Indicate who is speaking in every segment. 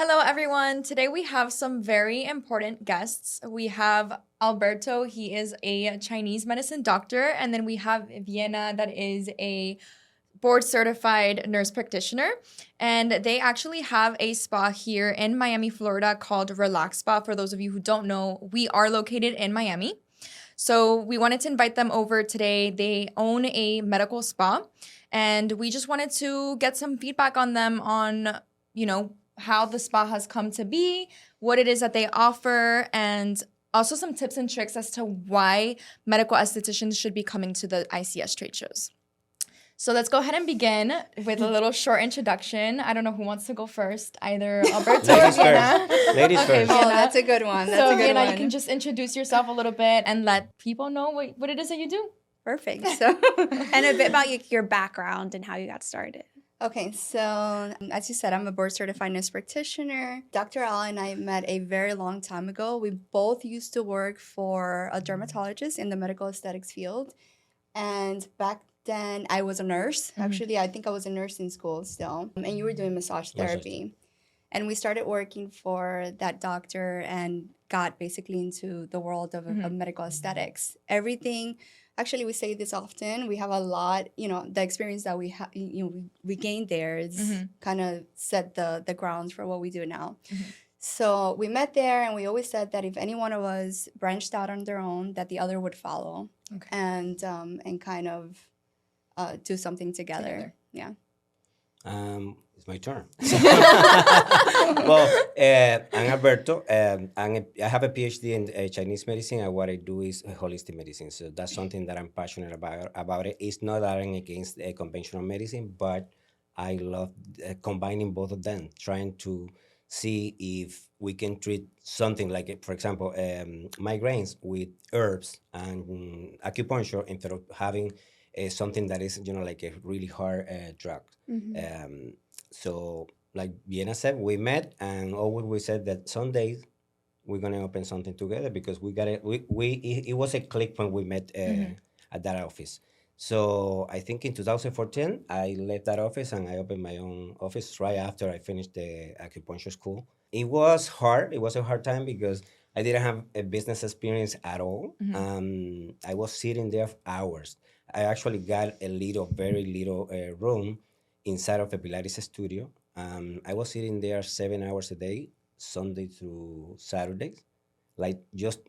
Speaker 1: Hello, everyone. Today we have some very important guests. We have Alberto, he is a Chinese medicine doctor, and then we have Vienna, that is a board certified nurse practitioner. And they actually have a spa here in Miami, Florida called Relax Spa. For those of you who don't know, we are located in Miami. So we wanted to invite them over today. They own a medical spa, and we just wanted to get some feedback on them on, how the spa has come to be, what it is that they offer, and also some tips and tricks as to why medical estheticians should be coming to the ICS trade shows. So let's go ahead and begin with a little short introduction. I don't know who wants to go first, either Alberto or
Speaker 2: Ladies
Speaker 1: Vienna.
Speaker 2: first. Ladies
Speaker 1: Okay,
Speaker 2: first.
Speaker 3: Oh,
Speaker 1: Vienna.
Speaker 3: that's a good one. That's
Speaker 1: So
Speaker 3: a good
Speaker 1: Vienna,
Speaker 3: one.
Speaker 1: you can just introduce yourself a little bit and let people know what it is that you do.
Speaker 3: Perfect. So,
Speaker 4: And a bit about your background and how you got started.
Speaker 3: okay. So, as you said, I'm a board certified nurse practitioner. Dr. Al and I met a very long time ago. We both used to work for a dermatologist in the medical aesthetics field. And back then, I was a nurse. Actually, I think I was a nurse in school still. And you were doing massage therapy. And we started working for that doctor and got basically into the world of medical aesthetics. Everything, actually, we say this often. We have a lot, the experience that we gained there is kind of set the grounds for what we do now. So we met there, and we always said that if any one of us branched out on their own, that the other would follow, and kind of do something together. Yeah.
Speaker 2: It's my turn. Well, I'm Alberto. I have a PhD in Chinese medicine, and what I do is holistic medicine. So that's something that I'm passionate about it. It's not that I'm against conventional medicine, but I love combining both of them, trying to see if we can treat something like, for example, migraines with herbs and acupuncture instead of having something that is, like a really hard drug. So, like Vienna said, we met, and always we said that someday we're gonna open something together because we got it. It was a click when we met at that office. So I think in 2014 I left that office and I opened my own office right after I finished the acupuncture school. It was hard. It was a hard time because I didn't have a business experience at all. I was sitting there for hours. I actually got a very little room inside of a Pilates studio. I was sitting there 7 hours a day, Sunday through Saturdays, like just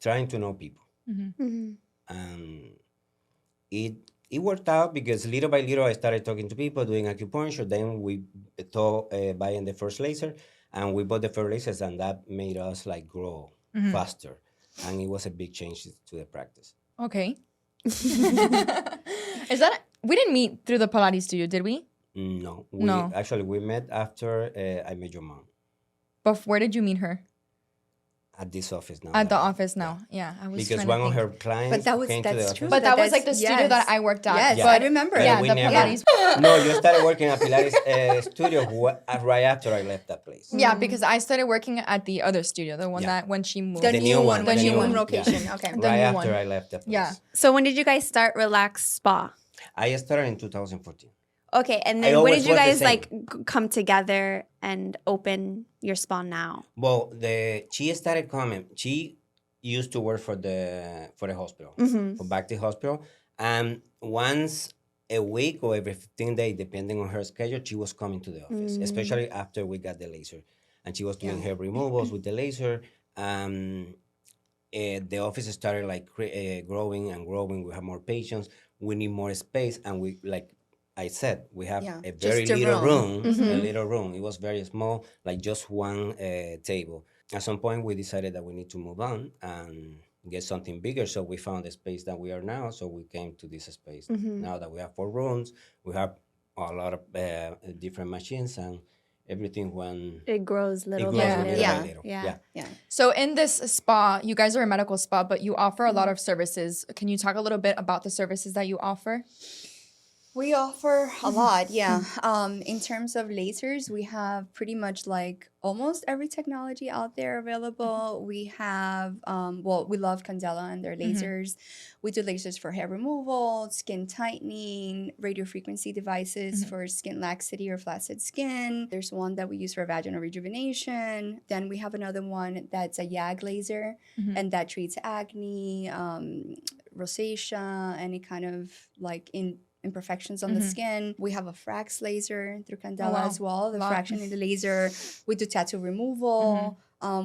Speaker 2: trying to know people. It worked out because little by little I started talking to people, doing acupuncture. Then we thought buying the first laser, and we bought the first lasers, and that made us like grow faster. And it was a big change to the practice.
Speaker 1: Okay. We didn't meet through the Pilates studio, did we?
Speaker 2: No.
Speaker 1: No.
Speaker 2: Actually, we met after I met your mom
Speaker 1: But where did you meet her?
Speaker 2: at this office now.
Speaker 1: At the office now. Yeah, I was
Speaker 2: Because
Speaker 1: trying
Speaker 2: one
Speaker 1: to
Speaker 2: of
Speaker 1: think.
Speaker 2: her clients came to the
Speaker 3: that's
Speaker 2: office.
Speaker 3: true.
Speaker 1: But that was
Speaker 3: That's-
Speaker 1: like the studio
Speaker 3: yes.
Speaker 1: that I worked at.
Speaker 3: Yes,
Speaker 2: Yeah.
Speaker 3: I remember.
Speaker 1: Yeah,
Speaker 2: we
Speaker 1: the
Speaker 2: never-
Speaker 1: Pilates.
Speaker 2: No, you started working at Pilates studio right after I left that place.
Speaker 1: Yeah, because I started working at the other studio, the one
Speaker 2: Yeah.
Speaker 1: that when she moved.
Speaker 3: The,
Speaker 2: The
Speaker 3: new
Speaker 2: new
Speaker 3: one,
Speaker 2: one,
Speaker 3: the
Speaker 2: the
Speaker 3: new
Speaker 2: new
Speaker 3: one
Speaker 2: one,
Speaker 3: location.
Speaker 2: yeah.
Speaker 3: Okay.
Speaker 1: The
Speaker 2: Right
Speaker 1: new
Speaker 2: after
Speaker 1: one.
Speaker 2: I left the place.
Speaker 1: Yeah.
Speaker 4: So when did you guys start Relax Spa?
Speaker 2: I started in 2014.
Speaker 4: Okay, and
Speaker 2: I
Speaker 4: then when
Speaker 2: always
Speaker 4: did you
Speaker 2: was the
Speaker 4: guys
Speaker 2: same.
Speaker 4: come together and open your spa now?
Speaker 2: Well, she started coming. She used to work for the hospital, for Bhakti Hospital, and once a week or every 15 days, depending on her schedule, she was coming to the office, especially after we got the laser, and she was doing hair removals with the laser. The office started like growing and growing. We have more patients. We need more space, and we like I said, we have
Speaker 3: Yeah,
Speaker 2: a
Speaker 3: just
Speaker 2: very
Speaker 3: a
Speaker 2: little
Speaker 3: room.
Speaker 2: room, a little room. It was very small, like just one table. At some point, we decided that we need to move on and get something bigger. So we found the space that we are now. So we came to this space. Now that we have 4 rooms, we have a lot of different machines, and everything went.
Speaker 4: It grows little
Speaker 2: It grows
Speaker 4: by
Speaker 1: Yeah.
Speaker 4: little.
Speaker 2: little by
Speaker 3: Yeah.
Speaker 2: little.
Speaker 4: Yeah.
Speaker 3: Yeah.
Speaker 1: So in this spa, you guys are a medical spa, but you offer a lot of services. Can you talk a little bit about the services that you offer?
Speaker 3: We offer a lot, yeah. In terms of lasers, we have pretty much like almost every technology out there available. We have, well, we love Candela and their lasers. We do lasers for hair removal, skin tightening, radio frequency devices for skin laxity or flaccid skin. There's one that we use for vaginal rejuvenation. Then we have another one that's a YAG laser, and that treats acne, rosacea, any kind of like imperfections on the skin. We have a Frax laser through Candela as well. The fraction in the laser. We do tattoo removal.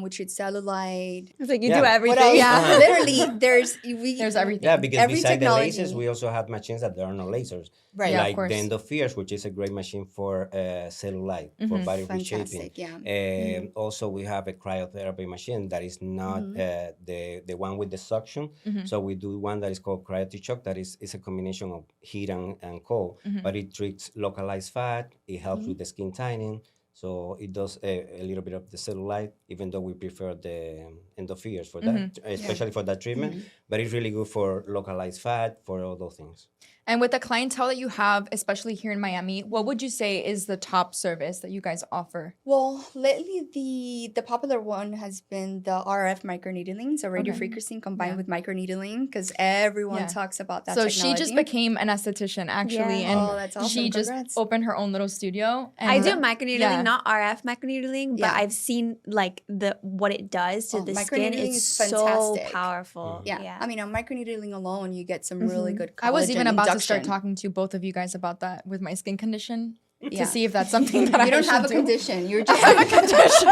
Speaker 3: We treat cellulite.
Speaker 4: It's like you
Speaker 2: Yeah.
Speaker 4: do everything.
Speaker 3: What else?
Speaker 1: Yeah.
Speaker 3: Literally, there's
Speaker 1: everything.
Speaker 2: Yeah, because
Speaker 3: Every
Speaker 2: beside the
Speaker 3: technology.
Speaker 2: lasers, we also have machines that there are no lasers.
Speaker 3: Right.
Speaker 1: Yeah, of
Speaker 2: Like
Speaker 1: course.
Speaker 2: the Endofierce, which is a great machine for cellulite, for body reshaping.
Speaker 3: Fantastic, yeah.
Speaker 2: Also, we have a cryotherapy machine that is not the one with the suction. So we do one that is called Cryotishock. That is a combination of heat and cold, but it treats localized fat. It helps with the skin tightening. So it does a little bit of the cellulite, even though we prefer the Endofierce for that, especially for that treatment. But it's really good for localized fat, for all those things.
Speaker 1: And with the clientele that you have, especially here in Miami, what would you say is the top service that you guys offer?
Speaker 3: Well, lately the popular one has been the RF microneedling, so radio frequency combined with microneedling, because everyone talks about that
Speaker 1: So
Speaker 3: technology.
Speaker 1: she just became an esthetician actually,
Speaker 4: Yeah.
Speaker 1: and
Speaker 3: Oh, that's awesome.
Speaker 1: she just
Speaker 3: Congrats.
Speaker 1: opened her own little studio. And
Speaker 4: I do microneedling,
Speaker 1: Yeah.
Speaker 4: not RF microneedling, but
Speaker 3: Yeah.
Speaker 4: I've seen like what it does to
Speaker 3: Oh,
Speaker 4: the skin.
Speaker 3: microneedling
Speaker 4: It's
Speaker 3: is
Speaker 4: so
Speaker 3: fantastic.
Speaker 4: powerful.
Speaker 3: Yeah. I mean, on microneedling alone, you get some really good collagen
Speaker 1: I was even about to start
Speaker 3: induction.
Speaker 1: talking to both of you guys about that with my skin condition
Speaker 3: Yeah.
Speaker 1: to see if that's something that I
Speaker 3: You don't have a
Speaker 1: should do.
Speaker 3: condition. You're just
Speaker 1: I have a condition.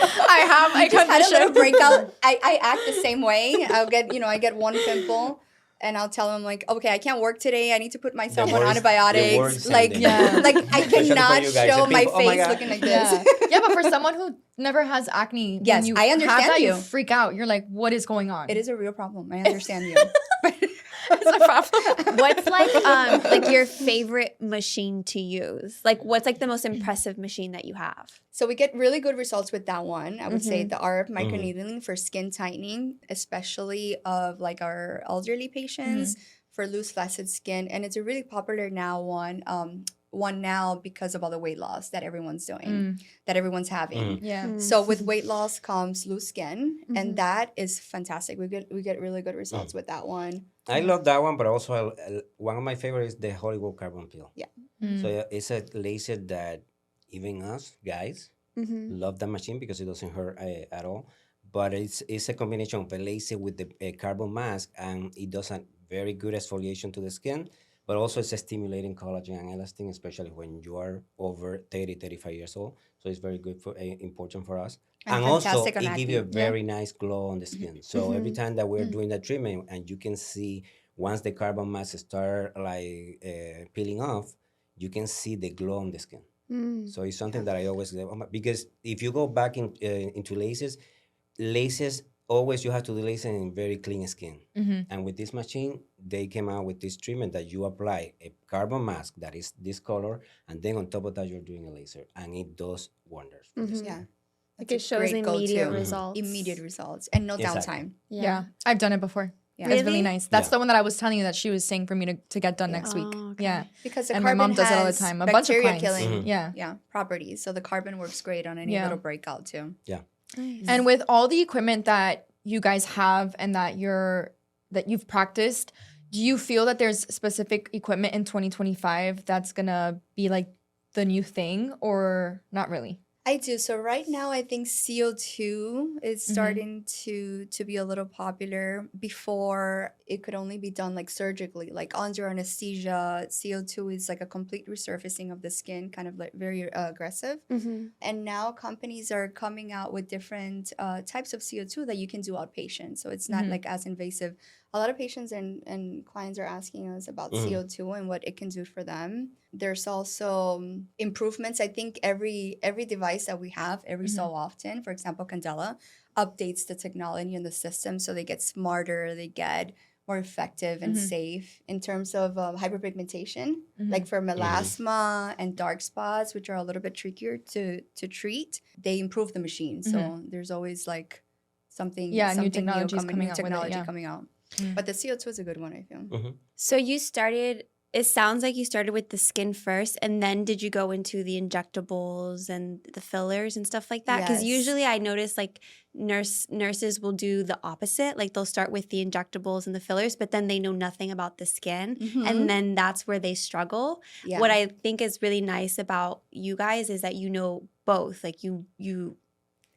Speaker 1: I have a
Speaker 3: just had a little
Speaker 1: condition.
Speaker 3: breakout. I act the same way. I get one pimple. And I'll tell him like, okay, I can't work today. I need to put myself on
Speaker 2: worst- the
Speaker 3: antibiotics.
Speaker 2: worst
Speaker 3: Like,
Speaker 2: ending.
Speaker 1: Yeah.
Speaker 3: like I
Speaker 2: Especially for
Speaker 3: cannot
Speaker 2: you guys,
Speaker 3: show
Speaker 2: the
Speaker 3: my
Speaker 2: people, oh my
Speaker 3: face
Speaker 2: God.
Speaker 3: looking like
Speaker 1: Yeah.
Speaker 3: this.
Speaker 1: Yeah, but for someone who never has acne, when
Speaker 3: Yes,
Speaker 1: you
Speaker 3: I
Speaker 1: have
Speaker 3: understand
Speaker 1: that,
Speaker 3: you.
Speaker 1: freak out. You're like, what is going on?
Speaker 3: It is a real problem. I understand you.
Speaker 1: It's a problem.
Speaker 4: What's like your favorite machine to use? Like what's like the most impressive machine that you have?
Speaker 3: So we get really good results with that one. I would say the RF microneedling for skin tightening, especially of like our elderly patients for loose flaccid skin, and it's a really popular now one now because of all the weight loss that everyone's doing, that everyone's having.
Speaker 1: Yeah.
Speaker 3: So with weight loss comes loose skin, and that is fantastic. We get really good results with that one.
Speaker 2: I love that one, but also one of my favorites is the Hollywood Carbon Peel.
Speaker 3: Yeah.
Speaker 2: So it's a laser that even us guys love that machine because it doesn't hurt at all. But it's a combination of a laser with the carbon mask, and it does a very good exfoliation to the skin, but also it's stimulating collagen and elastin, especially when you are over 30, 35 years old. So it's very good for important for us.
Speaker 3: And
Speaker 2: And also,
Speaker 3: fantastic on
Speaker 2: it gives you a
Speaker 3: acne.
Speaker 2: very nice glow on the skin. So every time that we're doing that treatment, and you can see once the carbon mask start like peeling off, you can see the glow on the skin. So it's something that I always because if you go back into lasers always you have to do laser in very clean skin. And with this machine, they came out with this treatment that you apply a carbon mask that is this color, and then on top of that you're doing a laser, and it does wonders for the skin.
Speaker 3: Yeah.
Speaker 4: Like
Speaker 3: That's
Speaker 4: it
Speaker 3: a
Speaker 4: shows
Speaker 3: great
Speaker 4: immediate
Speaker 3: go-to.
Speaker 4: results.
Speaker 3: Immediate results and no
Speaker 2: Exactly.
Speaker 3: downtime.
Speaker 1: Yeah. I've done it before.
Speaker 3: Yeah.
Speaker 1: It's really
Speaker 4: Really?
Speaker 1: nice. That's
Speaker 2: Yeah.
Speaker 1: the one that I was telling you that she was saying for me to get done next week.
Speaker 4: Oh, okay.
Speaker 1: Yeah.
Speaker 3: Because the
Speaker 1: And my
Speaker 3: carbon
Speaker 1: mom does it all the
Speaker 3: has
Speaker 1: time. A bunch of
Speaker 3: bacteria
Speaker 1: clients.
Speaker 3: killing
Speaker 1: Yeah.
Speaker 3: properties. So the carbon works great on any
Speaker 1: Yeah.
Speaker 3: little breakout too.
Speaker 4: Nice.
Speaker 1: And with all the equipment that you guys have and that you've practiced, do you feel that there's specific equipment in 2025 that's gonna be like the new thing, or not really?
Speaker 3: I do. So right now, I think CO2 is starting to be a little popular. Before, it could only be done like surgically, like under anesthesia. CO2 is like a complete resurfacing of the skin, kind of like very aggressive. And now companies are coming out with different types of CO2 that you can do outpatient. So it's not like as invasive. A lot of patients and clients are asking us about CO2 and what it can do for them. There's also improvements. I think every device that we have every so often, for example, Candela, updates the technology and the system so they get smarter, they get more effective and safe in terms of hyperpigmentation, like for melasma and dark spots, which are a little bit trickier to treat. They improve the machine. So there's always like something,
Speaker 1: Yeah, new
Speaker 3: something
Speaker 1: technologies coming out with it,
Speaker 3: technology
Speaker 1: yeah.
Speaker 3: coming out. But the CO2 is a good one, I feel.
Speaker 4: So you started it sounds like you started with the skin first, and then did you go into the injectables and the fillers and stuff like that? Because
Speaker 3: Yes.
Speaker 4: usually I notice like nurses will do the opposite. Like they'll start with the injectables and the fillers, but then they know nothing about the skin,
Speaker 3: Mhm.
Speaker 4: and then that's where they struggle.
Speaker 3: Yeah.
Speaker 4: What I think is really nice about you guys is that you know both. Like you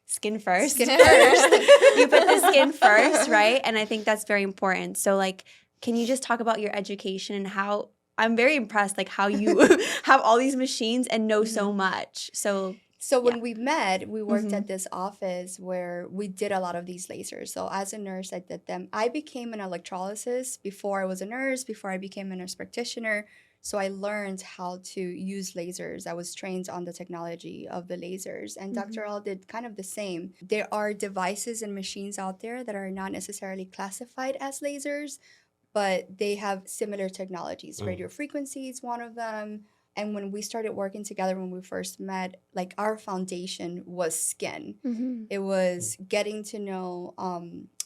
Speaker 4: skin first.
Speaker 3: Skin first.
Speaker 4: You put the skin first, right? And I think that's very important. So like, can you just talk about your education and how I'm very impressed, like how you have all these machines and know so much. So
Speaker 3: So when
Speaker 4: Yeah.
Speaker 3: we met, we worked
Speaker 4: Mhm.
Speaker 3: at this office where we did a lot of these lasers. So as a nurse, I did them. I became an electrolysis before I was a nurse, before I became a nurse practitioner. So I learned how to use lasers. I was trained on the technology of the lasers. And Dr. Al did kind of the same. There are devices and machines out there that are not necessarily classified as lasers, but they have similar technologies.
Speaker 2: Mm.
Speaker 3: Radio frequency is one of them. And when we started working together, when we first met, like our foundation was skin. It was getting to know,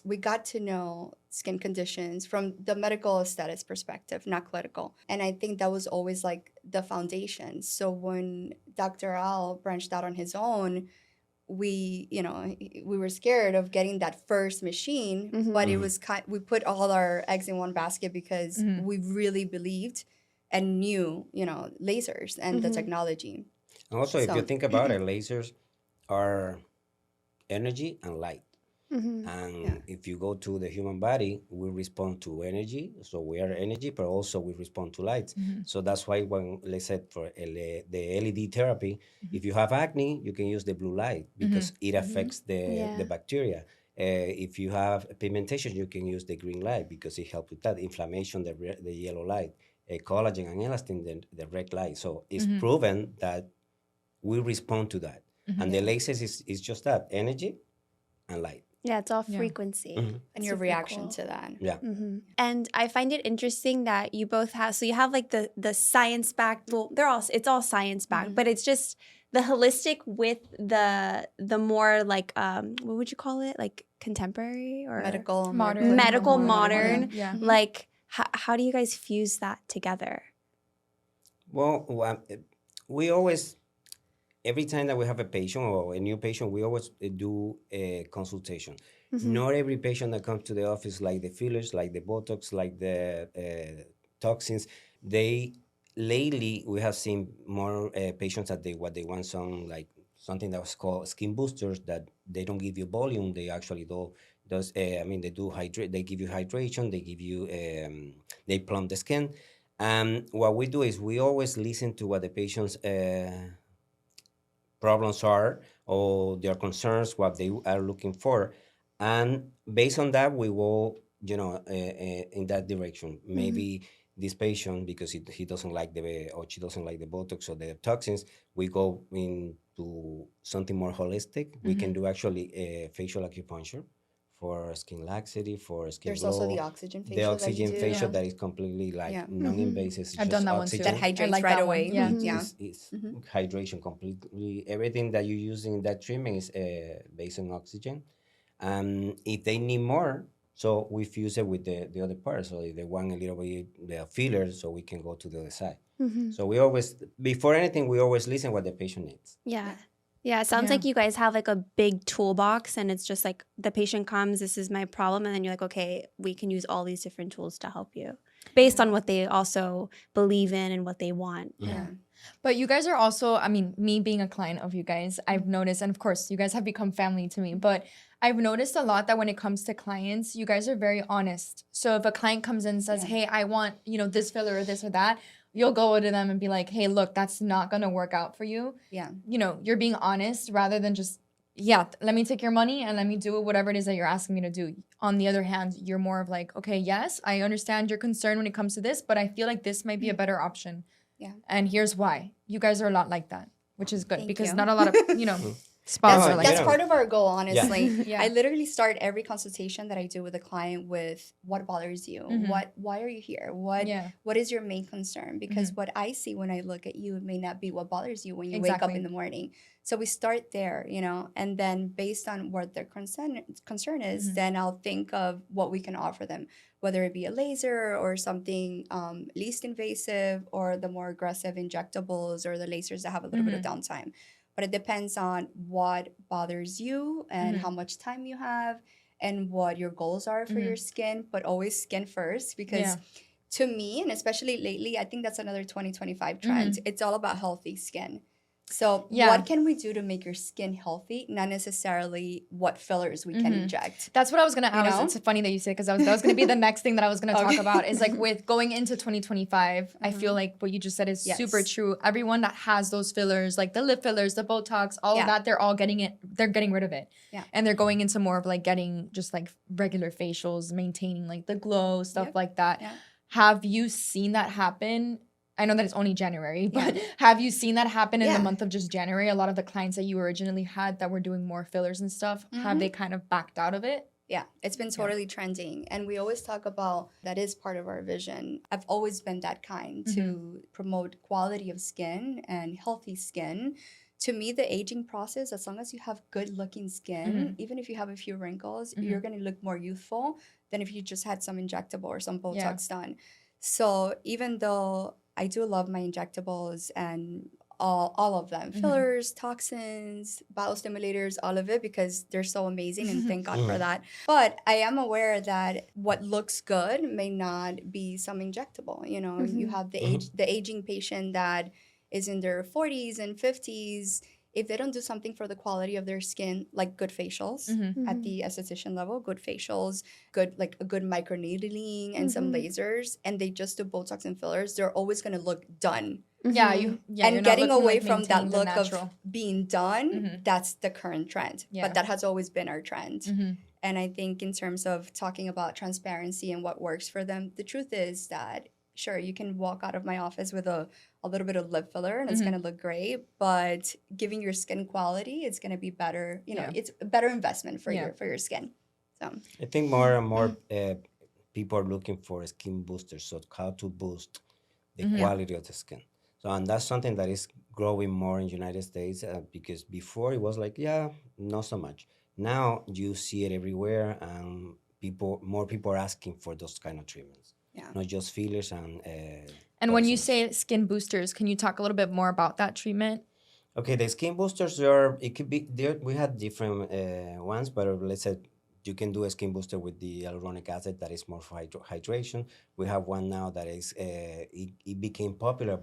Speaker 3: we got to know skin conditions from the medical aesthetics perspective, not clinical. And I think that was always like the foundation. So when Dr. Al branched out on his own, we were scared of getting that first machine,
Speaker 4: Mhm.
Speaker 3: but it
Speaker 2: Mhm.
Speaker 3: was we put all our eggs in one basket because
Speaker 1: Mhm.
Speaker 3: we really believed and knew, lasers and the
Speaker 4: Mhm.
Speaker 3: technology.
Speaker 2: And also, if you
Speaker 3: So-
Speaker 2: think about it, lasers are energy and light.
Speaker 4: Mhm.
Speaker 2: And
Speaker 3: Yeah.
Speaker 2: if you go to the human body, we respond to energy. So we are energy, but also we respond to light.
Speaker 1: Mhm.
Speaker 2: So that's why when, let's say, for the LED therapy, if you have acne, you can use the blue light because it affects
Speaker 4: Yeah.
Speaker 2: the bacteria. If you have pigmentation, you can use the green light because it helps with that. Inflammation, the yellow light. Collagen and elastin, the red light. So it's
Speaker 1: Mhm.
Speaker 2: proven that we respond to that.
Speaker 1: Mhm.
Speaker 2: And the lasers is just that, energy and light.
Speaker 4: Yeah, it's all
Speaker 1: Yeah.
Speaker 4: frequency.
Speaker 2: Mhm.
Speaker 3: And your
Speaker 4: Super
Speaker 3: reaction
Speaker 4: cool.
Speaker 3: to that.
Speaker 2: Yeah.
Speaker 4: And I find it interesting that you both have. So you have like the science backed. Well, it's all science backed,
Speaker 3: Mhm.
Speaker 4: but it's just the holistic with the more like what would you call it? Like contemporary or
Speaker 3: Medical,
Speaker 1: Modern.
Speaker 3: clinical,
Speaker 4: Medical, modern.
Speaker 1: Yeah.
Speaker 3: Mhm.
Speaker 4: Like how do you guys fuse that together?
Speaker 2: Well, we always, every time that we have a patient or a new patient, we always do a consultation. Not every patient that comes to the office, like the fillers, like the Botox, like the toxins, lately we have seen more patients that what they want something that was called skin boosters, that they don't give you volume, they actually they do hydrate, they give you hydration, they give you they plump the skin. And what we do is we always listen to what the patient's problems are or their concerns, what they are looking for, and based on that, we will, in that direction. Maybe this patient, because he doesn't like or she doesn't like the Botox or the toxins, we go into something more holistic. We can do actually facial acupuncture for skin laxity, for skin
Speaker 3: There's
Speaker 2: glow.
Speaker 3: also the oxygen facial.
Speaker 2: The
Speaker 3: that
Speaker 2: oxygen
Speaker 3: you do.
Speaker 2: facial
Speaker 1: Yeah.
Speaker 2: that is completely like
Speaker 3: Yeah.
Speaker 2: non-invasive. It's
Speaker 1: I've
Speaker 2: just
Speaker 1: done that one too.
Speaker 2: oxygen.
Speaker 3: That hydrates
Speaker 1: like
Speaker 3: right
Speaker 1: that
Speaker 3: away.
Speaker 1: one. Yeah.
Speaker 3: Yeah.
Speaker 2: It's
Speaker 3: Mhm.
Speaker 2: hydration completely. Everything that you use in that treatment is based on oxygen. If they need more, so we fuse it with the other part. So if they want a little bit the filler, so we can go to the other side. So we always, before anything, we always listen what the patient needs.
Speaker 4: Yeah. Yeah, it sounds
Speaker 1: Yeah.
Speaker 4: like you guys have like a big toolbox and it's just like the patient comes, this is my problem. And then you're like, okay, we can use all these different tools to help you based on what they also believe in and what they want.
Speaker 3: Yeah.
Speaker 1: But you guys are also, I mean, me being a client of you guys, I've noticed, and of course, you guys have become family to me, but I've noticed a lot that when it comes to clients, you guys are very honest. So if a client comes in and says,
Speaker 3: Yeah.
Speaker 1: hey, I want, this filler or this or that, you'll go to them and be like, hey, look, that's not going to work out for you.
Speaker 3: Yeah.
Speaker 1: You're being honest rather than just, let me take your money and let me do whatever it is that you're asking me to do. On the other hand, you're more of like, okay, yes, I understand your concern when it comes to this, but I feel like this might be a better option.
Speaker 3: Yeah.
Speaker 1: And here's why. You guys are a lot like that, which is good
Speaker 3: Thank
Speaker 1: because
Speaker 3: you.
Speaker 1: not a lot of, Spas
Speaker 2: No,
Speaker 1: are like
Speaker 3: That's
Speaker 2: yeah.
Speaker 3: part of our goal, honestly.
Speaker 1: Yeah.
Speaker 3: I literally start every consultation that I do with a client with what bothers you?
Speaker 1: Mhm.
Speaker 3: Why are you here? What is your main concern? Because what I see when I look at you may not be what bothers you when you wake up
Speaker 1: Exactly.
Speaker 3: in the morning. So we start there, and then based on what their concern is,
Speaker 1: Mhm.
Speaker 3: then I'll think of what we can offer them, whether it be a laser or something least invasive, or the more aggressive injectables or the lasers that have a little bit of downtime. But it depends on what bothers you and how much time you have and what your goals are for your skin, but always skin first, because
Speaker 1: Yeah.
Speaker 3: to me, and especially lately, I think that's another 2025 trend. It's all about healthy skin. So
Speaker 1: Yeah.
Speaker 3: what can we do to make your skin healthy? Not necessarily what fillers we can inject.
Speaker 1: That's what I was gonna ask.
Speaker 3: know?
Speaker 1: It's funny that you say, because that was gonna be the next thing that I was gonna talk
Speaker 3: Okay.
Speaker 1: about. Is like with going into 2025, I feel like what you just said is super
Speaker 3: Yes.
Speaker 1: true. Everyone that has those fillers, like the lip fillers, the Botox, all of
Speaker 3: Yeah.
Speaker 1: that, they're all getting it. They're getting rid of it.
Speaker 3: Yeah.
Speaker 1: And they're going into more of like getting just like regular facials, maintaining like the glow, stuff
Speaker 3: Yep.
Speaker 1: like that.
Speaker 3: Yeah.
Speaker 1: Have you seen that happen? I know that it's only January, but have you seen that happen in the
Speaker 3: Yeah.
Speaker 1: month of just January? A lot of the clients that you originally had that were doing more fillers and stuff, have they kind of backed out of it?
Speaker 3: Yeah, it's been totally trending. And we always talk about that is part of our vision. I've always been that kind to promote quality of skin and healthy skin. To me, the aging process, as long as you have good looking skin, even if you have a few wrinkles, you're going to look more youthful than if you just had some injectable or some Botox done. So even though I do love my injectables and all of them, fillers, toxins, biostimulators, all of it, because they're so amazing, and thank God for that. But I am aware that what looks good may not be some injectable. You have the aging patient that is in their 40s and 50s. If they don't do something for the quality of their skin, like good facials at the esthetician level, good facials, like a good microneedling and some lasers, and they just do Botox and fillers, they're always going to look done.
Speaker 1: Yeah, you're
Speaker 3: And
Speaker 1: not
Speaker 3: getting
Speaker 1: looking
Speaker 3: away
Speaker 1: like
Speaker 3: from that
Speaker 1: maintained and
Speaker 3: look of
Speaker 1: natural.
Speaker 3: being done, that's the current trend.
Speaker 1: Yeah.
Speaker 3: But that has always been our trend. And I think in terms of talking about transparency and what works for them, the truth is that, sure, you can walk out of my office with a little bit of lip filler and it's going to look great, but giving your skin quality, it's going to be better. It's a better investment for your skin. So
Speaker 2: I think more and more people are looking for skin boosters, so how to boost the quality of the skin. So, and that's something that is growing more in United States because before it was like, not so much. Now you see it everywhere, and more people are asking for those kind of treatments.
Speaker 3: Yeah.
Speaker 2: Not just fillers
Speaker 1: And when you
Speaker 2: toxins.
Speaker 1: say skin boosters, can you talk a little bit more about that treatment?
Speaker 2: Okay, the skin boosters it could be there. We had different ones, but let's say you can do a skin booster with the hyaluronic acid that is more for hydration. We have one now that is it became popular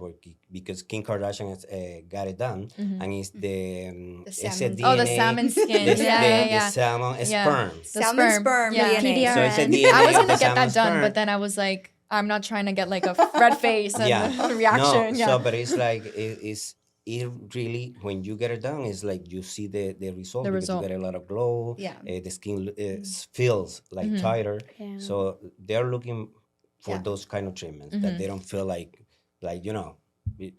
Speaker 2: because Kim Kardashian has got it done, and it's the
Speaker 3: salmon.
Speaker 1: Oh, the salmon skin.
Speaker 2: The,
Speaker 1: Yeah.
Speaker 2: the salmon
Speaker 1: Yeah.
Speaker 2: sperm.
Speaker 1: The
Speaker 3: salmon sperm
Speaker 1: Yeah.
Speaker 3: DNA.
Speaker 2: So it's a
Speaker 4: PDRN.
Speaker 2: DNA
Speaker 1: I was
Speaker 2: of
Speaker 1: gonna
Speaker 2: the
Speaker 1: get that
Speaker 2: salmon
Speaker 1: done,
Speaker 2: sperm.
Speaker 1: but then I was like, I'm not trying to get like a red face and a reaction.
Speaker 2: No,
Speaker 1: Yeah.
Speaker 2: so but it's like it really, when you get it done, it's like you see the result
Speaker 1: The
Speaker 2: because
Speaker 1: result.
Speaker 2: you get a lot of glow.
Speaker 3: Yeah.
Speaker 2: The skin feels like tighter.
Speaker 4: Yeah.
Speaker 2: So they're looking for
Speaker 3: Yeah.
Speaker 2: those kind of treatments that they don't feel like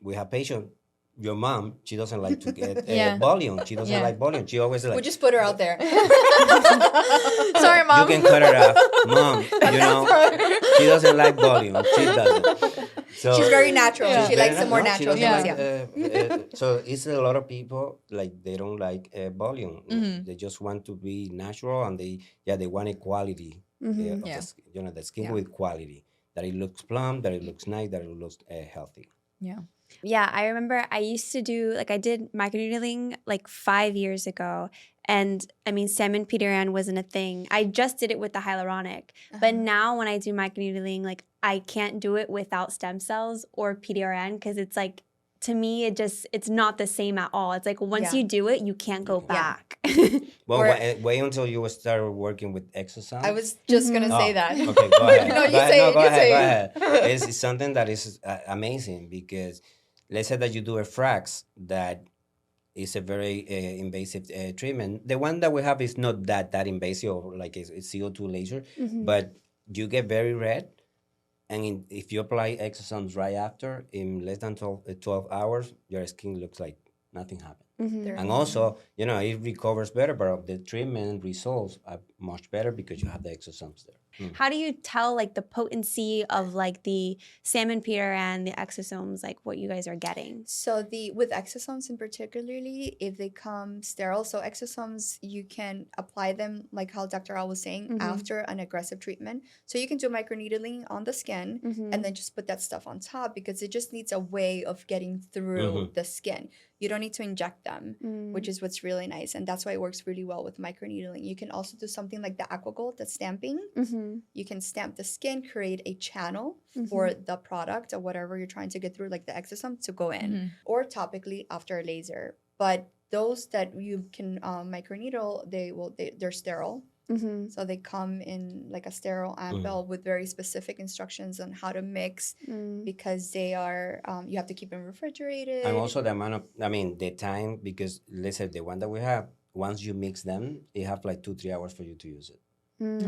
Speaker 2: we have patients. Your mom, she doesn't like to get
Speaker 1: Yeah.
Speaker 2: volume. She doesn't
Speaker 1: Yeah.
Speaker 2: like volume. She always like.
Speaker 3: We'll just put her out there.
Speaker 1: Sorry,
Speaker 2: You
Speaker 1: mom.
Speaker 2: can cut her off, mom. She doesn't like volume. She doesn't. So
Speaker 3: She's very natural.
Speaker 1: Yeah.
Speaker 3: She likes the more
Speaker 2: she
Speaker 3: natural
Speaker 2: doesn't
Speaker 3: things.
Speaker 2: like,
Speaker 3: Yeah.
Speaker 2: so it's a lot of people like they don't like volume. They just want to be natural, and they want equality. Of
Speaker 1: Yeah.
Speaker 2: the skin
Speaker 3: Yeah.
Speaker 2: with quality, that it looks plump, that it looks nice, that it looks healthy.
Speaker 1: Yeah.
Speaker 4: Yeah, I remember I used to do, like, I did microneedling like 5 years ago. And I mean, salmon PDRN wasn't a thing. I just did it with the hyaluronic. But now when I do microneedling, like, I can't do it without stem cells or PDRN because it's like, to me, it's not the same at all. It's like once
Speaker 3: Yeah.
Speaker 4: you do it, you can't go back.
Speaker 2: Well,
Speaker 3: Or-
Speaker 2: wait until you start working with exosomes.
Speaker 3: I was just going to say that.
Speaker 2: Okay, go ahead.
Speaker 3: No, you
Speaker 2: Go ahead.
Speaker 3: say
Speaker 2: No,
Speaker 3: it,
Speaker 2: go
Speaker 3: you
Speaker 2: ahead.
Speaker 3: say
Speaker 2: Go
Speaker 3: it.
Speaker 2: ahead. It's something that is amazing because let's say that you do a frax that is a very invasive treatment. The one that we have is not that invasive, like it's CO2 laser, but you get very red. And if you apply exosomes right after, in less than 12 hours, your skin looks like nothing happened.
Speaker 3: They're
Speaker 2: And also, it recovers better, but the treatment results are much better because you have the exosomes there.
Speaker 4: How do you tell like the potency of like the salmon peter and the exosomes, like what you guys are getting?
Speaker 3: So with exosomes in particularly, if they come sterile, so exosomes you can apply them like how Dr. Al was saying after an aggressive treatment. So you can do microneedling on the skin and then just put that stuff on top because it just needs a way of getting through the skin. You don't need to inject them, which is what's really nice, and that's why it works really well with microneedling. You can also do something like the AquaGold, the stamping. You can stamp the skin, create a channel for the product or whatever you're trying to get through, like the exosome, to go in, or topically after a laser. But those that you can microneedle, they're sterile. So they come in like a sterile ampoule with very specific instructions on how to mix because they are you have to keep them refrigerated.
Speaker 2: And also the time, because let's say the one that we have, once you mix them, it have like 2-3 hours for you to use it.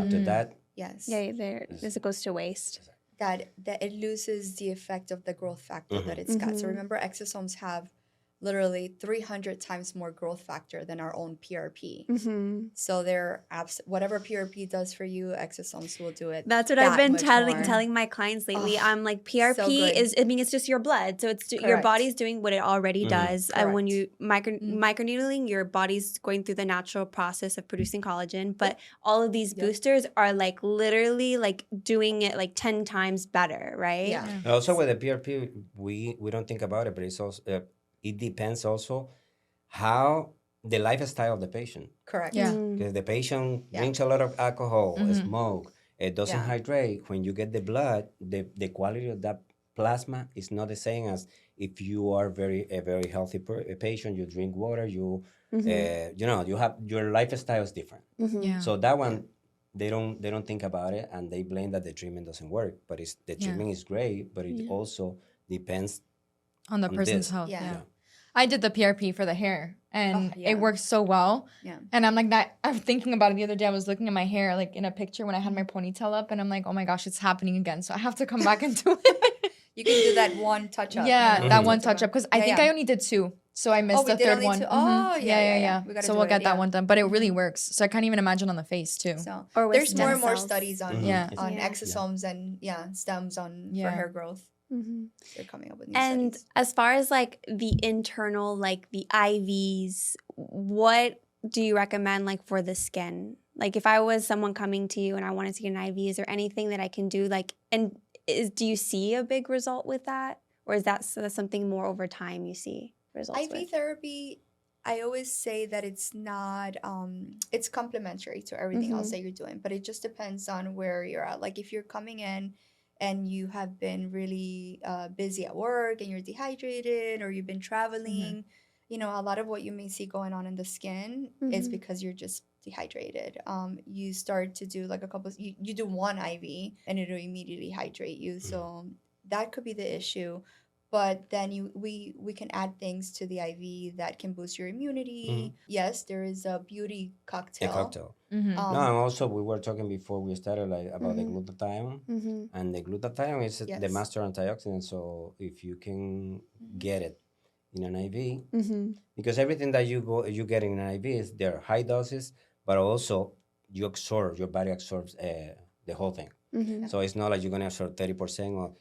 Speaker 2: After that,
Speaker 3: yes,
Speaker 4: It goes to waste.
Speaker 3: that it loses the effect of the growth factor that it's got. So remember, exosomes have literally 300 times more growth factor than our own PRP. So they're whatever PRP does for you, exosomes will do it.
Speaker 4: That's what
Speaker 3: that
Speaker 4: I've been
Speaker 3: much more.
Speaker 4: telling my clients lately.
Speaker 3: Oh,
Speaker 4: I'm like, PRP
Speaker 3: good.
Speaker 4: it's just your blood. So it's your
Speaker 3: Correct.
Speaker 4: body's doing what it already does. And when
Speaker 3: Correct.
Speaker 4: you microneedling, your body's going through the natural process of producing collagen. But all of these boosters are like literally like doing it like 10 times better, right?
Speaker 3: Yeah.
Speaker 2: also with the PRP, we don't think about it, but it's also it depends also how the lifestyle of the patient.
Speaker 3: Correct.
Speaker 1: Yeah.
Speaker 2: Because the patient drinks a lot of alcohol, smoke, it doesn't
Speaker 3: Yeah.
Speaker 2: hydrate. When you get the blood, the quality of that plasma is not the same as if you are a very healthy patient. You drink water. You you have your lifestyle is different.
Speaker 1: Yeah.
Speaker 2: So that one, they don't think about it, and they blame that the treatment doesn't work. But the treatment is great, but it also depends
Speaker 1: On the
Speaker 2: on
Speaker 1: person's
Speaker 2: this.
Speaker 1: health.
Speaker 3: Yeah.
Speaker 1: Yeah. I did the PRP for the hair and
Speaker 3: yeah.
Speaker 1: it worked so well.
Speaker 3: Yeah.
Speaker 1: And I'm like that. I'm thinking about it the other day. I was looking at my hair like in a picture when I had my ponytail up and I'm like, oh my gosh, it's happening again. So I have to come back and do it.
Speaker 3: You can do that one touch up.
Speaker 1: Yeah, that one touch up. Because I think I only did 2. So I missed
Speaker 3: we
Speaker 1: the
Speaker 3: did
Speaker 1: third
Speaker 3: only
Speaker 1: one.
Speaker 3: 2? Oh,
Speaker 1: yeah.
Speaker 3: We gotta
Speaker 1: So
Speaker 3: do
Speaker 1: we'll
Speaker 3: it,
Speaker 1: get that
Speaker 3: yeah.
Speaker 1: one done. But it really works. So I can't even imagine on the face too.
Speaker 3: So
Speaker 4: Or with
Speaker 3: there's more
Speaker 4: stem
Speaker 3: and more
Speaker 4: cells.
Speaker 3: studies on
Speaker 1: Yeah.
Speaker 3: on
Speaker 4: Yeah.
Speaker 3: exosomes and stems on
Speaker 1: Yeah.
Speaker 3: for hair growth. They're coming up with new
Speaker 4: And
Speaker 3: studies.
Speaker 4: as far as like the internal, like the IVs, what do you recommend like for the skin? Like if I was someone coming to you and I wanted to get an IV, is there anything that I can do? Like, and do you see a big result with that? Or is that something more over time you see results
Speaker 3: IV
Speaker 4: with?
Speaker 3: therapy, I always say that it's not it's complementary to everything else that you're doing, but it just depends on where you're at. Like if you're coming in and you have been really busy at work and you're dehydrated or you've been traveling, a lot of what you may see going on in the skin is because you're just dehydrated. You start to do like you do one IV and it'll immediately hydrate you. So that could be the issue. But then we can add things to the IV that can boost your immunity. Yes, there is a beauty cocktail.
Speaker 2: A cocktail.
Speaker 1: Mm-hmm.
Speaker 3: Um,
Speaker 2: No, and also we were talking before we started like about the glutathione, and the glutathione is the
Speaker 3: Yes.
Speaker 2: master antioxidant. So if you can get it in an IV, because everything that you get in an IV is they're high doses, but also your body absorbs the whole thing. So it's not like you're gonna absorb 30%, or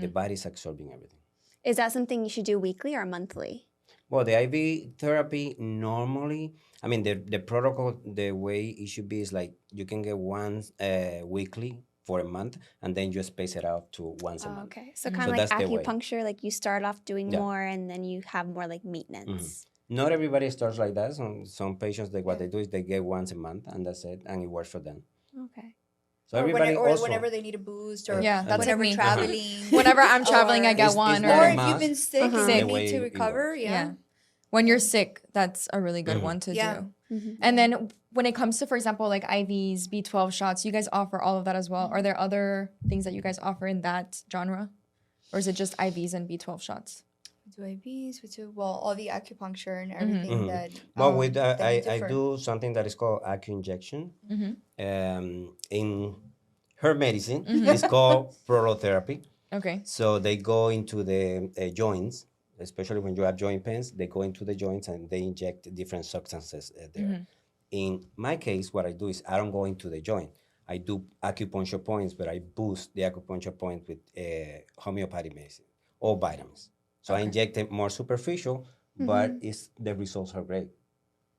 Speaker 2: the body's absorbing everything.
Speaker 4: Is that something you should do weekly or monthly?
Speaker 2: Well, the IV therapy normally, I mean, the protocol, the way it should be is like you can get once weekly for a month, and then you space it out to once a month.
Speaker 4: Okay. So kind
Speaker 2: So
Speaker 4: of like
Speaker 2: that's the way.
Speaker 4: acupuncture, like you start off doing
Speaker 2: Yeah.
Speaker 4: more and then you have more like maintenance.
Speaker 2: Not everybody starts like that. Some patients, what they do is they get once a month, and that's it, and it works for them.
Speaker 4: Okay.
Speaker 2: So
Speaker 3: or
Speaker 2: everybody also,
Speaker 3: whenever they need a boost, or
Speaker 1: Yeah, that's like
Speaker 3: whenever
Speaker 1: me.
Speaker 3: traveling.
Speaker 1: Whenever I'm traveling, I
Speaker 3: Or-
Speaker 1: get
Speaker 2: It's
Speaker 1: one.
Speaker 2: not
Speaker 3: Or
Speaker 2: a
Speaker 3: if
Speaker 2: must.
Speaker 3: you've been sick and
Speaker 1: Sick.
Speaker 3: you
Speaker 2: The way
Speaker 3: need to
Speaker 2: it
Speaker 3: recover,
Speaker 2: works.
Speaker 1: Yeah. When you're sick, that's a really good one to
Speaker 3: Yeah.
Speaker 1: do. And then when it comes to, for example, like IVs, B12 shots, you guys offer all of that as well. Are there other things that you guys offer in that genre? Or is it just IVs and B12 shots?
Speaker 3: We do IVs, we do all the acupuncture and everything that.
Speaker 2: well, with
Speaker 3: that we
Speaker 2: I
Speaker 3: for-
Speaker 2: do something that is called acu-injection. In her medicine, it's called prolotherapy.
Speaker 1: Okay.
Speaker 2: So they go into the joints, especially when you have joint pains, they go into the joints and they inject different substances there. In my case, what I do is I don't go into the joint. I do acupuncture points, but I boost the acupuncture point with homeopathic medicine or vitamins. So I inject it more superficial, but the results are great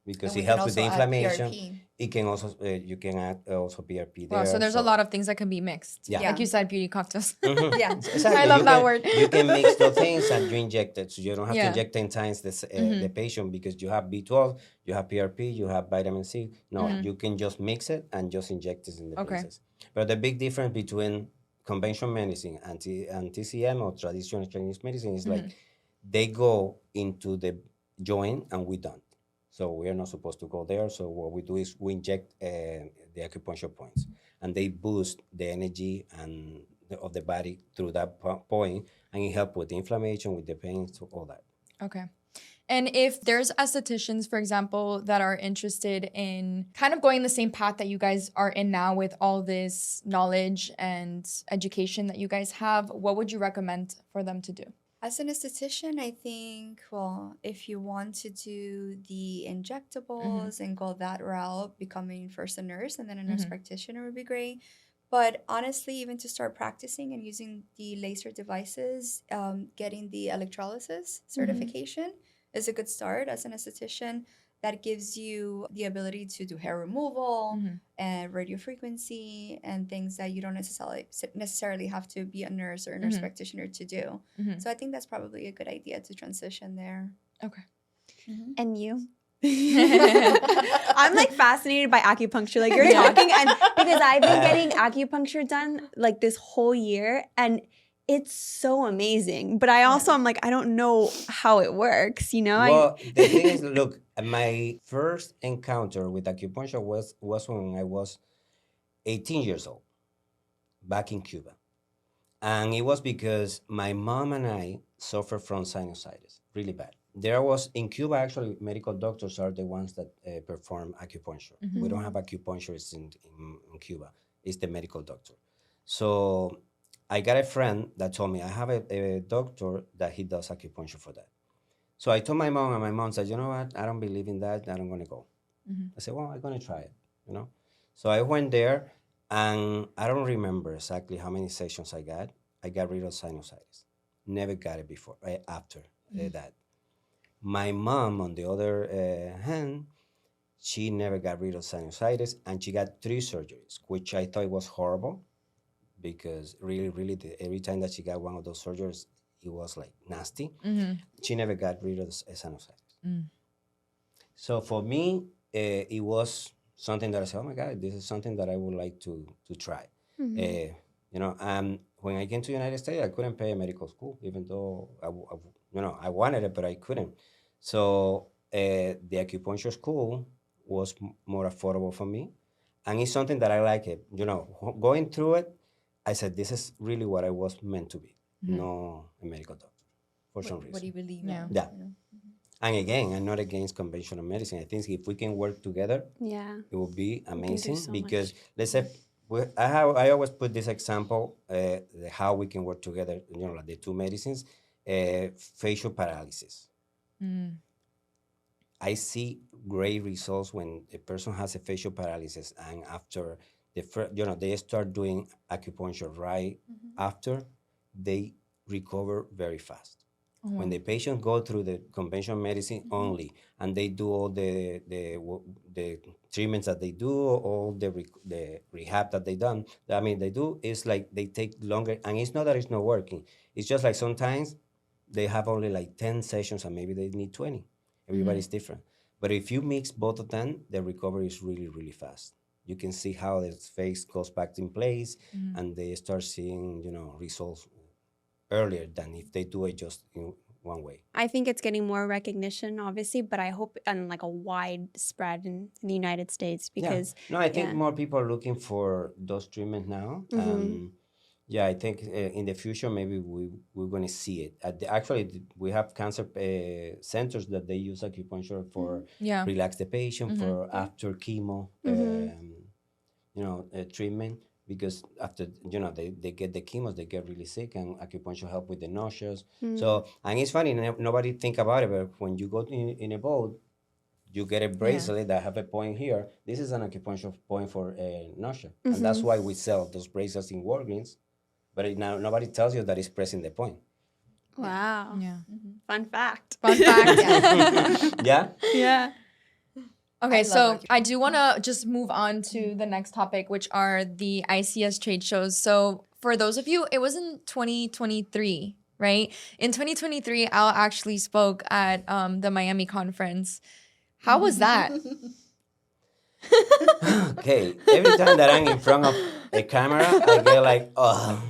Speaker 2: because
Speaker 3: And
Speaker 2: it
Speaker 3: we can
Speaker 2: helps with the
Speaker 3: also add
Speaker 2: inflammation.
Speaker 3: PRP.
Speaker 2: It can also you can add also PRP there.
Speaker 1: Wow, so there's a lot of things that can be mixed.
Speaker 2: Yeah.
Speaker 1: Like you said, beauty cocktails.
Speaker 2: Mhm.
Speaker 3: Yeah.
Speaker 2: Exactly.
Speaker 1: I love
Speaker 2: You
Speaker 1: that
Speaker 2: can-
Speaker 1: word.
Speaker 2: You can mix those things and you inject it. So you don't have to
Speaker 1: Yeah.
Speaker 2: inject 10 times the patient because you have B12, you have PRP, you have vitamin C. No, you can just mix it and just inject it in the
Speaker 1: Okay.
Speaker 2: places. But the big difference between conventional medicine and TCM or traditional Chinese medicine is like they go into the joint and we don't. So we are not supposed to go there. So what we do is we inject the acupuncture points, and they boost the energy and of the body through that point, and it helps with the inflammation, with the pain, so all that.
Speaker 1: Okay. And if there's estheticians, for example, that are interested in kind of going the same path that you guys are in now with all this knowledge and education that you guys have, what would you recommend for them to do?
Speaker 3: As an esthetician, I think, well, if you want to do the injectables and go that route, becoming first a nurse and then a nurse practitioner would be great. But honestly, even to start practicing and using the laser devices, getting the electrolysis certification is a good start as an esthetician. That gives you the ability to do hair removal and radio frequency and things that you don't necessarily have to be a nurse or a nurse practitioner to do. So I think that's probably a good idea to transition there.
Speaker 1: Okay.
Speaker 4: And you? I'm like fascinated by acupuncture. Like you're talking, and because I've been getting acupuncture done like this whole year, and it's so amazing. But I also am like, I don't know how it works, you know?
Speaker 2: Well, the thing is, look, my first encounter with acupuncture was when I was 18 years old, back in Cuba. And it was because my mom and I suffered from sinusitis, really bad. There was, in Cuba, actually, medical doctors are the ones that perform acupuncture. We don't have acupuncturists in Cuba. It's the medical doctor. So I got a friend that told me, I have a doctor that he does acupuncture for that. So I told my mom, and my mom said, you know what? I don't believe in that. I don't going to go. I said, well, I'm going to try it, you know? So I went there, and I don't remember exactly how many sessions I got. I got rid of sinusitis. Never got it before, right after that. My mom, on the other hand, she never got rid of sinusitis, and she got 3 surgeries, which I thought was horrible because really, every time that she got one of those surgeries, it was like nasty. She never got rid of sinusitis. So for me, it was something that I said, oh my God, this is something that I would like to try. You know, when I came to the United States, I couldn't pay a medical school, even though I wanted it, but I couldn't. So the acupuncture school was more affordable for me, and it's something that I like it. You know, going through it, I said, this is really what I was meant to be, no a medical doctor, for some reason.
Speaker 3: What do you believe
Speaker 1: Yeah.
Speaker 3: in?
Speaker 2: Yeah.
Speaker 3: You know?
Speaker 2: And again, I'm not against conventional medicine. I think if we can work together,
Speaker 4: yeah.
Speaker 2: it would be amazing
Speaker 4: so
Speaker 2: because let's say I always put this example how we can work together, you know, like the two medicines. Facial paralysis, I see great results when a person has a facial paralysis, and after they start doing acupuncture right after, they recover very fast. When the patient go through the conventional medicine only, and they do all the treatments that they do, all the rehab that they done, I mean, they do, it's like they take longer, and it's not that it's not working. It's just like sometimes they have only like 10 sessions, and maybe they need 20. Everybody's different. But if you mix both of them, the recovery is really, really fast. You can see how the face goes back in place, and they start seeing, you know, results earlier than if they do it just in one way.
Speaker 4: I think it's getting more recognition, obviously, but I hope on like a wide spread in the United States because
Speaker 2: No, I think more people are looking for those treatments now. Yeah, I think in the future maybe we're going to see it. Actually, we have cancer centers that they use acupuncture for relax the patient for after chemo, you know, treatment. because after they get the chemos, they get really sick, and acupuncture help with the nausea.
Speaker 4: Mm.
Speaker 2: So, and it's funny, nobody think about it, but when you go in a boat, you get a bracelet that have a point here. This is an acupuncture point for nausea, and that's why we sell those bracelets in Walgreens. But now nobody tells you that it's pressing the point.
Speaker 4: Wow.
Speaker 1: Yeah.
Speaker 4: Fun fact.
Speaker 1: Fun fact.
Speaker 2: Yeah.
Speaker 4: Yeah.
Speaker 1: Okay,
Speaker 3: I
Speaker 1: so
Speaker 3: love
Speaker 1: I do want to just move on to the next topic, which are the ICS trade shows. So for those of you, it was in 2023, right? In 2023, Al actually spoke at the Miami conference. How was that?
Speaker 2: Okay. Every time that I'm in front of a camera, I get like, oh.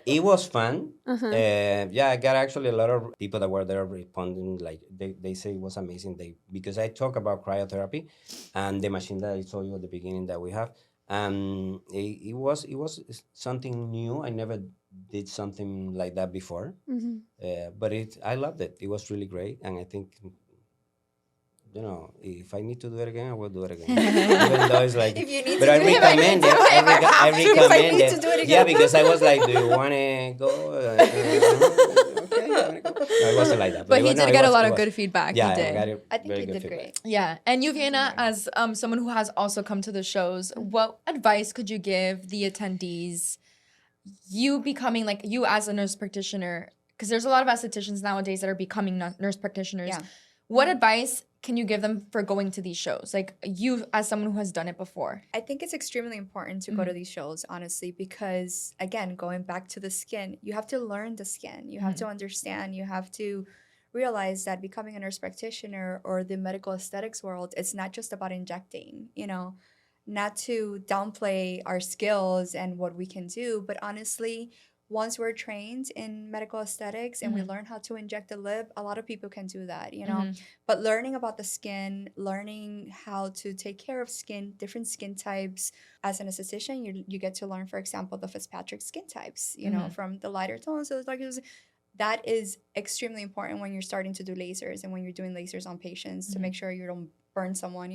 Speaker 2: It was fun. Yeah, I got actually a lot of people that were there responding. Like they say it was amazing. Because I talk about cryotherapy and the machine that I told you at the beginning that we have. It was something new. I never did something like that before. But I loved it. It was really great, and I think, if I need to do it again, I will do it again. Even though it's like,
Speaker 3: If you need
Speaker 2: but
Speaker 3: to
Speaker 2: I
Speaker 3: do it,
Speaker 2: recommend it. I recommend
Speaker 3: need to do it
Speaker 2: it. Yeah,
Speaker 3: again.
Speaker 2: because I was like, do you want to go? Okay, I want to go. No, it wasn't like that.
Speaker 1: But he
Speaker 2: it
Speaker 1: did get a
Speaker 2: was-
Speaker 1: lot
Speaker 2: it
Speaker 1: of
Speaker 2: was-
Speaker 1: good feedback.
Speaker 2: Yeah,
Speaker 1: He
Speaker 2: I
Speaker 1: did.
Speaker 2: got it.
Speaker 3: I think
Speaker 2: very
Speaker 3: you
Speaker 2: good
Speaker 3: did
Speaker 2: feedback.
Speaker 3: great.
Speaker 1: Yeah, and you, Vienna, as someone who has also come to the shows, what advice could you give the attendees? You becoming like you as a nurse practitioner, because there's a lot of estheticians nowadays that are becoming nurse practitioners.
Speaker 3: Yeah.
Speaker 1: What advice can you give them for going to these shows? Like you as someone who has done it before.
Speaker 3: I think it's extremely important to go to these shows, honestly, because again, going back to the skin, you have to learn the skin. You have to understand. You have to realize that becoming a nurse practitioner or the medical aesthetics world, it's not just about injecting, not to downplay our skills and what we can do, but honestly, once we're trained in medical aesthetics and we learn how to inject a lip, a lot of people can do that, But learning about the skin, learning how to take care of skin, different skin types. As an esthetician, you get to learn, for example, the Fitzpatrick skin types, from the lighter tones to the darker tones. That is extremely important when you're starting to do lasers and when you're doing lasers on patients to make sure you don't burn someone,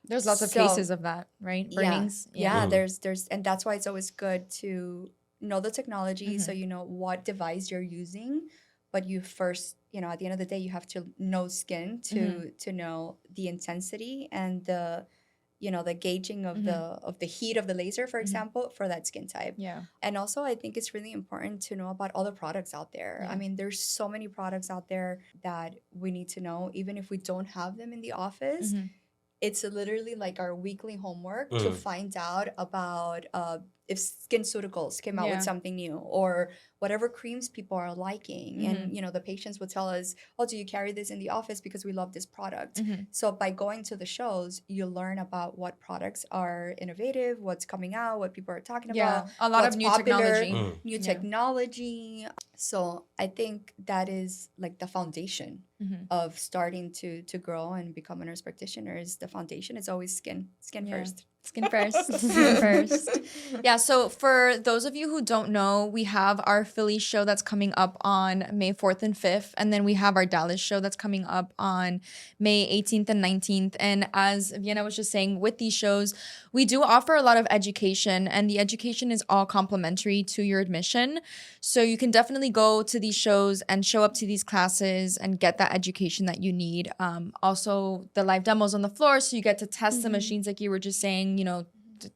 Speaker 1: There's lots of
Speaker 3: So-
Speaker 1: cases of that, right? Burnings.
Speaker 3: Yeah, there's and that's why it's always good to know the technology so you know what device you're using, but you first, at the end of the day, you have to know skin to know the intensity and the the gauging of the heat of the laser, for example, for that skin type.
Speaker 1: Yeah.
Speaker 3: And also, I think it's really important to know about all the products out there.
Speaker 1: Yeah.
Speaker 3: I mean, there's so many products out there that we need to know, even if we don't have them in the office. It's literally like our weekly homework to find out about if SkinCeuticals came out
Speaker 1: Yeah.
Speaker 3: with something new or whatever creams people are liking. And, the patients would tell us, oh, do you carry this in the office because we love this product? So by going to the shows, you learn about what products are innovative, what's coming out, what people are talking
Speaker 1: Yeah.
Speaker 3: about.
Speaker 1: A lot
Speaker 3: what's
Speaker 1: of new
Speaker 3: popular,
Speaker 1: technology.
Speaker 3: New
Speaker 1: Yeah.
Speaker 3: technology. So I think that is like the foundation of starting to grow and become a nurse practitioner. Is the foundation is always skin
Speaker 1: Yeah.
Speaker 3: first.
Speaker 1: Skin first. Skin first. Yeah, so for those of you who don't know, we have our Philly show that's coming up on May 4th and 5th. And then we have our Dallas show that's coming up on May 18th and 19th. And as Vienna was just saying, with these shows, we do offer a lot of education, and the education is all complimentary to your admission. So you can definitely go to these shows and show up to these classes and get that education that you need. Also, the live demos on the floor, so you get to test the machines like you were just saying,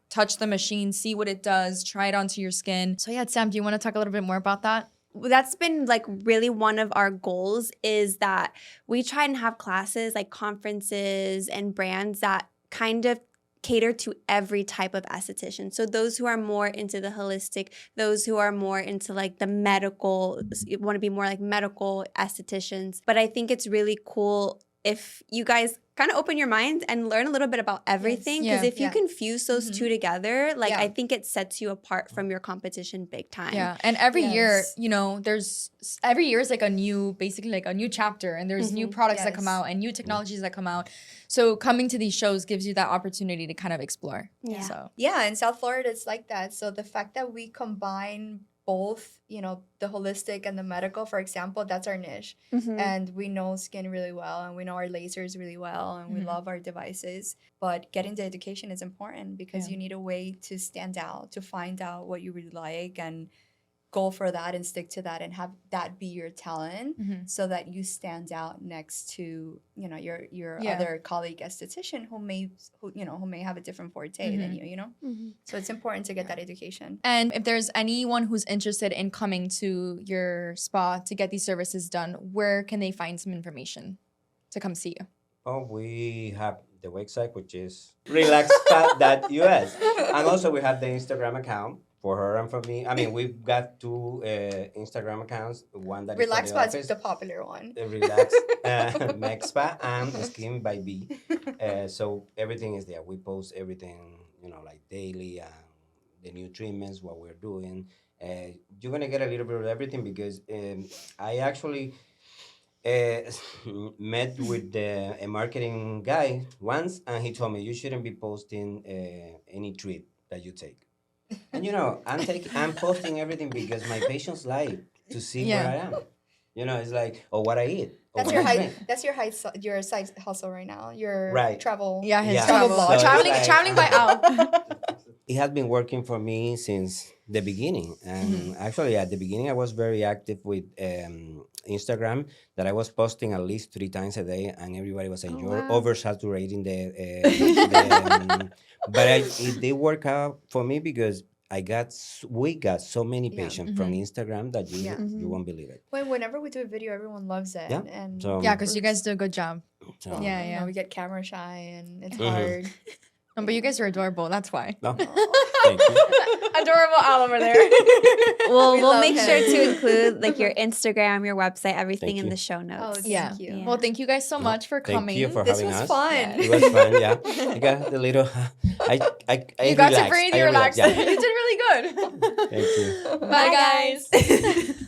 Speaker 1: touch the machine, see what it does, try it onto your skin. So yeah, Sam, do you want to talk a little bit more about that?
Speaker 4: That's been like really one of our goals, is that we try and have classes like conferences and brands that kind of cater to every type of esthetician. So those who are more into the holistic, those who are more into like the medical, want to be more like medical estheticians. But I think it's really cool if you guys kind of open your minds and learn a little bit about everything. Because
Speaker 1: Yeah.
Speaker 4: if you can fuse those two together, like
Speaker 3: Yeah.
Speaker 4: I think it sets you apart from your competition big time.
Speaker 1: Yeah, and every year,
Speaker 3: Yes.
Speaker 1: every year is like a new, basically like a new chapter, and there's new products that come
Speaker 3: Yes.
Speaker 1: out and new technologies that come out. So coming to these shows gives you that opportunity to kind of explore.
Speaker 4: Yeah.
Speaker 1: So
Speaker 3: Yeah, in South Florida, it's like that. So the fact that we combine both, you know, the holistic and the medical, for example, that's our niche.
Speaker 4: Mhm.
Speaker 3: And we know skin really well, and we know our lasers really well, and we
Speaker 1: Mhm.
Speaker 3: love our devices. But getting the education is important because
Speaker 1: Yeah.
Speaker 3: you need a way to stand out, to find out what you really like and go for that and stick to that and have that be your talent
Speaker 1: Mhm.
Speaker 3: so that you stand out next to, you know, your
Speaker 1: Yeah.
Speaker 3: other colleague esthetician who may have a different forte than you know.
Speaker 4: Mhm.
Speaker 3: So it's important to get that education.
Speaker 1: And if there's anyone who's interested in coming to your spa to get these services done, where can they find some information to come see you?
Speaker 2: Oh, we have the website, which is relaxspa.us. And also we have the Instagram account for her and for me. I mean, we've got two Instagram accounts. One that
Speaker 3: Relax
Speaker 2: is for
Speaker 3: Spa
Speaker 2: the
Speaker 3: is
Speaker 2: office,
Speaker 3: the popular one.
Speaker 2: Relax Meg Spa, and Skin by B. So everything is there. We post everything, you know, like daily, the new treatments, what we're doing. You're gonna get a little bit of everything because I actually met with a marketing guy once, and he told me you shouldn't be posting any trip that you take. And you know, I'm posting everything because my patients like to see where
Speaker 1: Yeah.
Speaker 2: I am. You know, it's like, or what I eat. Or
Speaker 3: That's
Speaker 2: what
Speaker 3: your
Speaker 2: I drink.
Speaker 3: your side hustle right now. Your
Speaker 2: Right.
Speaker 3: travel.
Speaker 1: Yeah, his
Speaker 2: Yeah.
Speaker 1: travel
Speaker 3: So
Speaker 1: blog.
Speaker 3: it's
Speaker 1: Traveling,
Speaker 2: like-
Speaker 1: traveling by Al.
Speaker 2: It has been working for me since the beginning. And actually, at the beginning, I was very active with Instagram, that I was posting at least 3 times a day, and everybody was saying,
Speaker 4: Oh,
Speaker 2: you're
Speaker 4: wow.
Speaker 2: oversaturating but it did work out for me because we got so many
Speaker 3: Yeah.
Speaker 2: patients from Instagram that
Speaker 3: Yeah.
Speaker 2: you won't believe it.
Speaker 3: Whenever we do a video, everyone loves it.
Speaker 2: Yeah.
Speaker 3: And
Speaker 2: So-
Speaker 1: Yeah, because you guys do a good job.
Speaker 2: So,
Speaker 1: Yeah,
Speaker 3: you
Speaker 1: yeah.
Speaker 3: know, we get camera shy and it's
Speaker 2: Mhm.
Speaker 3: hard.
Speaker 1: No, but you guys are adorable. That's why.
Speaker 2: no, thank you.
Speaker 1: Adorable Al over there.
Speaker 4: Well,
Speaker 3: We
Speaker 4: we'll
Speaker 3: love
Speaker 4: make sure
Speaker 3: him.
Speaker 4: to include like your Instagram, your website, everything
Speaker 2: Thank
Speaker 4: in
Speaker 2: you.
Speaker 4: the show notes.
Speaker 3: thank
Speaker 1: Yeah.
Speaker 3: you.
Speaker 4: Yeah.
Speaker 1: Well, thank you guys so
Speaker 2: No,
Speaker 1: much for coming.
Speaker 2: Thank you for
Speaker 3: This
Speaker 2: having
Speaker 3: was
Speaker 2: us.
Speaker 3: fun.
Speaker 1: Yeah.
Speaker 2: It was fun, yeah. I got the little. I
Speaker 1: You got to
Speaker 2: relaxed.
Speaker 1: breathe.
Speaker 2: I
Speaker 1: You relaxed.
Speaker 2: relaxed, yeah.
Speaker 1: You did really good.
Speaker 2: Thank you.
Speaker 1: Bye, guys.